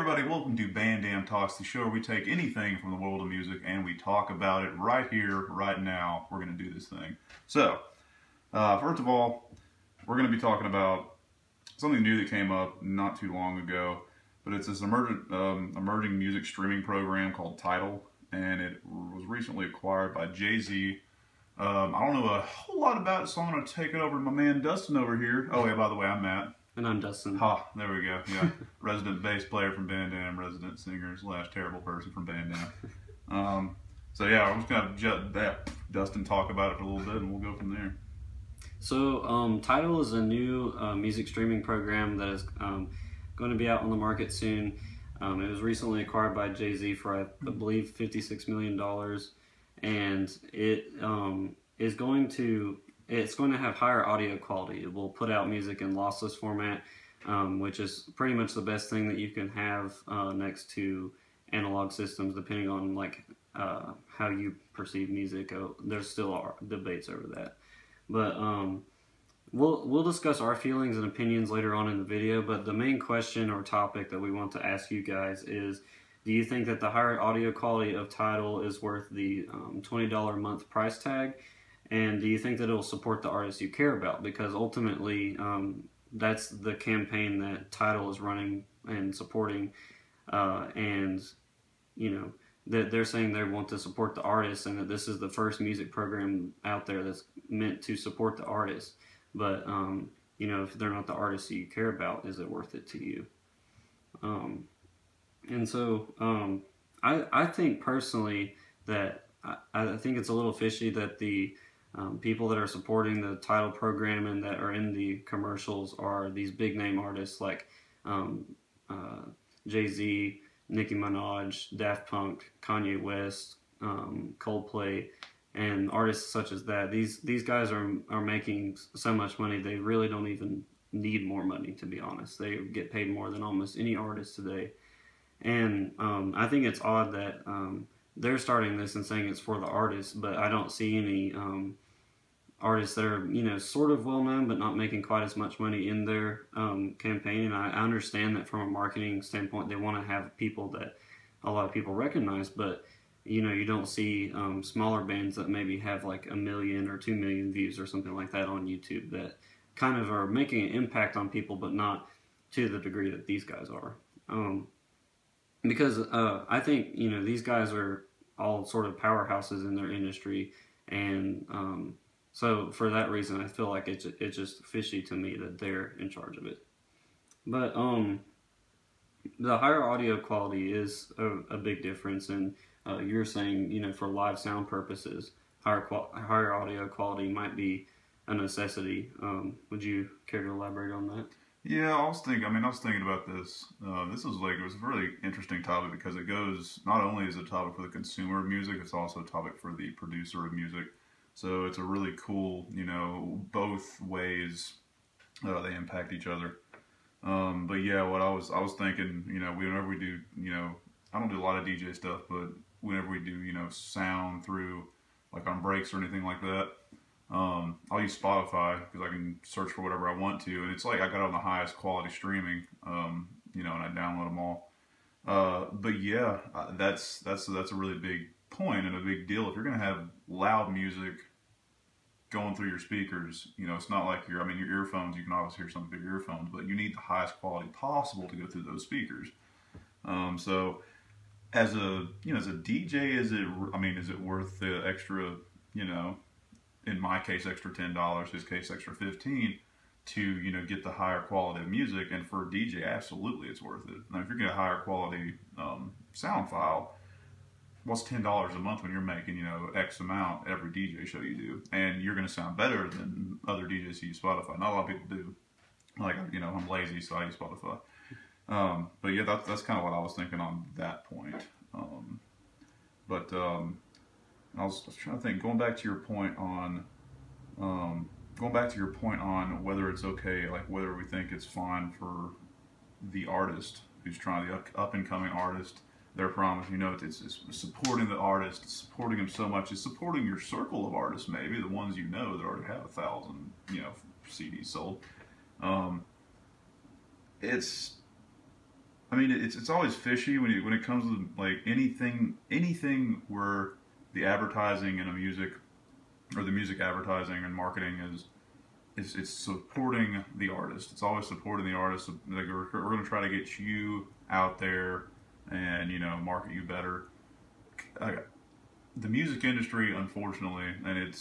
everybody, welcome to Bandam Talks, the show where we take anything from the world of music and we talk about it right here, right now. We're going to do this thing. So, first of all, we're going to be talking about something new that came up not too long ago, but it's this emerging music streaming program called Tidal, and it was recently acquired by Jay-Z. I don't know a whole lot about it, so I'm going to take it over to my man Dustin over here. Oh yeah, by the way, I'm Matt. And I'm Dustin. Ha, there we go. Yeah, resident bass player from Bandam, resident singer / terrible person from Bandam. So yeah, I'm just gonna let Dustin talk about it for a little bit, and we'll go from there. So Tidal is a new music streaming program that is going to be out on the market soon. It was recently acquired by Jay-Z for I believe $56 million, and it is going to. It's going to have higher audio quality. It will put out music in lossless format, which is pretty much the best thing that you can have next to analog systems, depending on how you perceive music. There still are debates over that, but we'll discuss our feelings and opinions later on in the video. But the main question or topic that we want to ask you guys is: do you think that the higher audio quality of Tidal is worth the $20 a month price tag? And do you think that it will support the artists you care about? Because ultimately, that's the campaign that Tidal is running and supporting. And, you know, they're saying they want to support the artists and that this is the first music program out there that's meant to support the artists. But, you know, if they're not the artists that you care about, is it worth it to you? And so I think personally that I think it's a little fishy that the people that are supporting the Tidal program and that are in the commercials are these big name artists like Jay-Z, Nicki Minaj, Daft Punk, Kanye West, Coldplay, and artists such as that. These guys are making so much money they really don't even need more money, to be honest. They get paid more than almost any artist today. And I think it's odd that they're starting this and saying it's for the artists, but I don't see any artists that are, you know, sort of well known but not making quite as much money in their campaign. And I understand that from a marketing standpoint, they want to have people that a lot of people recognize, but you know, you don't see smaller bands that maybe have like 1 million or 2 million views or something like that on YouTube that kind of are making an impact on people, but not to the degree that these guys are. Because I think, you know, these guys are all sort of powerhouses in their industry, and so for that reason, I feel like it's just fishy to me that they're in charge of it. But the higher audio quality is a big difference, and you're saying, you know, for live sound purposes, higher audio quality might be a necessity. Would you care to elaborate on that? Yeah, I was thinking about this. It was a really interesting topic because it goes, not only is it a topic for the consumer of music, it's also a topic for the producer of music. So it's a really cool, you know, both ways they impact each other. But yeah, what I was thinking, you know, whenever we do, you know, I don't do a lot of DJ stuff, but whenever we do, you know, sound through, like on breaks or anything like that, I'll use Spotify because I can search for whatever I want to, and it's like I got on the highest quality streaming, you know, and I download them all. But yeah, that's a really big point and a big deal. If you're gonna have loud music going through your speakers, you know, it's not like your earphones. You can obviously hear something through your earphones, but you need the highest quality possible to go through those speakers. So as a DJ, is it worth the extra, you know, in my case, extra $10, his case, extra $15 to, you know, get the higher quality of music? And for a DJ, absolutely, it's worth it. Now, if you're getting a higher quality sound file, what's $10 a month when you're making, you know, X amount every DJ show you do? And you're going to sound better than other DJs who use Spotify. Not a lot of people do. Like, you know, I'm lazy, so I use Spotify. But yeah, that's kind of what I was thinking on that point. I was trying to think, going back to your point on whether it's okay, like whether we think it's fine for the artist who's trying, the up and coming artist, their promise, you know, it's supporting the artist, it's supporting him so much, it's supporting your circle of artists, maybe the ones you know that already have 1,000, you know, CDs sold. I mean, it's always fishy when it comes to like anything where the advertising and the music advertising and marketing is it's supporting the artist. It's always supporting the artist. Like we're going to try to get you out there and market you better. The music industry, unfortunately, and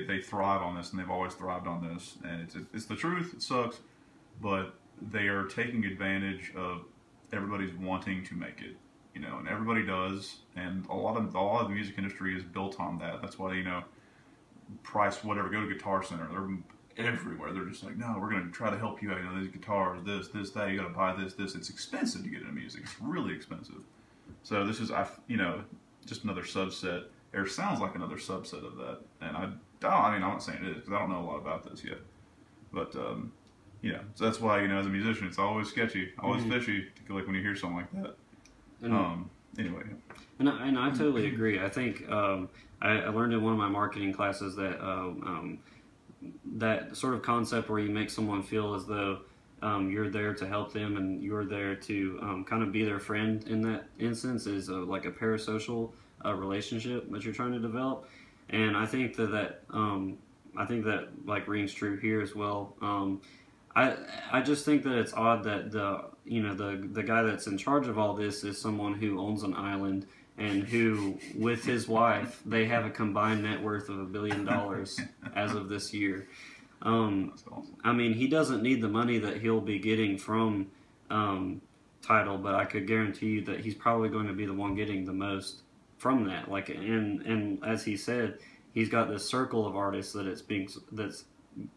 they thrive on this, and they've always thrived on this, and it's the truth. It sucks, but they are taking advantage of everybody's wanting to make it, and everybody does, and a lot of the music industry is built on that. That's why price whatever. Go to Guitar Center, they're everywhere. They're just like, no, we're going to try to help you out. These guitars, this, that. You got to buy this. It's expensive to get into music. It's really expensive. So this is just another subset, or sounds like another subset of that. And I'm not saying it is, because I don't know a lot about this yet. But, so that's why, as a musician, it's always sketchy, always fishy, like when you hear something like that. Anyway. And I totally agree. I think I learned in one of my marketing classes that that sort of concept where you make someone feel as though you're there to help them and you're there to kind of be their friend in that instance is like a parasocial relationship that you're trying to develop. And I think that like rings true here as well. I just think that it's odd that the guy that's in charge of all this is someone who owns an island and who, with his wife, they have a combined net worth of $1 billion as of this year. That's awesome. I mean, he doesn't need the money that he'll be getting from Tidal, but I could guarantee you that he's probably going to be the one getting the most from that. Like, and as he said, he's got this circle of artists that's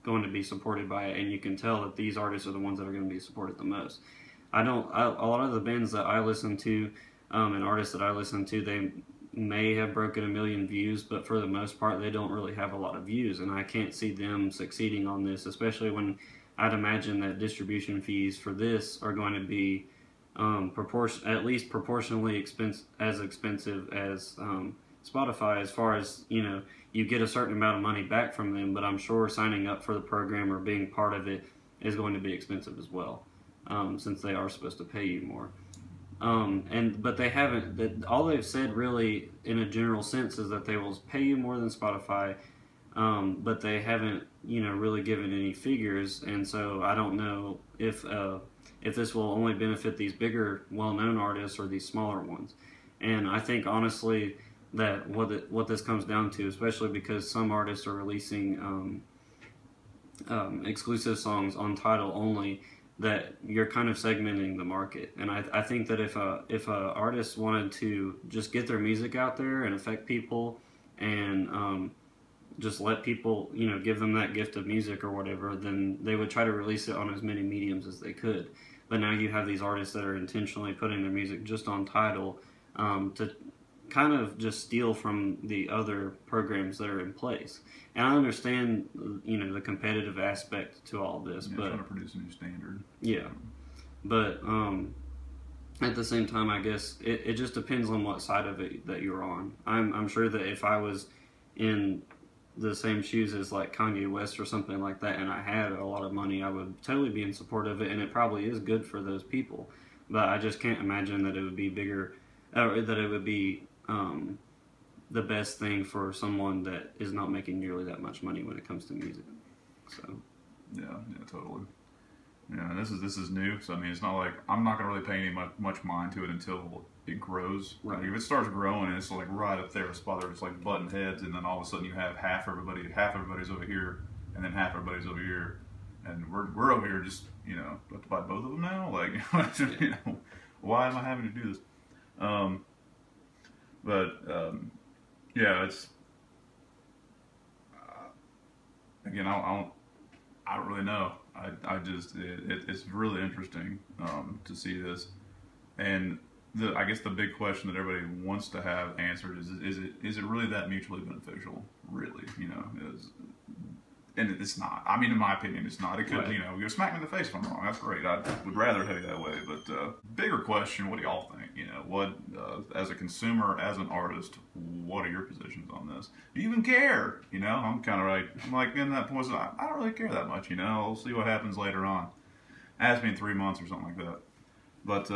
going to be supported by it, and you can tell that these artists are the ones that are going to be supported the most. A lot of the bands that I listen to and artists that I listen to, they may have broken 1 million views, but for the most part, they don't really have a lot of views, and I can't see them succeeding on this, especially when I'd imagine that distribution fees for this are going to be at least proportionally as expensive as Spotify, as far as, you get a certain amount of money back from them, but I'm sure signing up for the program or being part of it is going to be expensive as well, since they are supposed to pay you more. But they haven't. All they've said, really, in a general sense, is that they will pay you more than Spotify, but they haven't, really given any figures. And so I don't know if this will only benefit these bigger, well-known artists or these smaller ones. And I think honestly that what this comes down to, especially because some artists are releasing exclusive songs on Tidal only, that you're kind of segmenting the market. And I think that if a artist wanted to just get their music out there and affect people and just let people, give them that gift of music or whatever, then they would try to release it on as many mediums as they could. But now you have these artists that are intentionally putting their music just on Tidal to kind of just steal from the other programs that are in place. And I understand, the competitive aspect to all this, but trying to produce a new standard. Yeah, but at the same time, I guess it just depends on what side of it that you're on. I'm sure that if I was in the same shoes as like Kanye West or something like that, and I had a lot of money, I would totally be in support of it, and it probably is good for those people. But I just can't imagine that it would be bigger, or that it would be the best thing for someone that is not making nearly that much money when it comes to music. So yeah, totally. Yeah, this is new, so I mean, it's not like I'm not gonna really pay any much mind to it until it grows. Right. Like, if it starts growing and it's like right up there, a spot where it's like button heads, and then all of a sudden you have half everybody's over here, and then half everybody's over here, and we're over here just have to buy both of them now. Like, why am I having to do this? Yeah, it's again, I don't really know. I just it's really interesting to see this, and I guess the big question that everybody wants to have answered is it really that mutually beneficial? Really, and it's not. I mean, in my opinion, it's not. It could, right. You're smacking me in the face if I'm wrong. That's great. I would rather have it that way. But bigger question: what do y'all think? What as a consumer, as an artist, what are your positions on this? Do you even care? I'm kind of I'm like in that point. I don't really care that much. I'll see what happens later on. Ask me in 3 months or something like that. But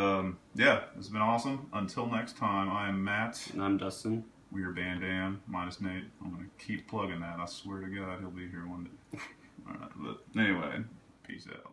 yeah, it's been awesome. Until next time, I am Matt. And I'm Dustin. We are Bandam minus Nate. I'm gonna keep plugging that. I swear to God, he'll be here one day. All right, but anyway, peace out.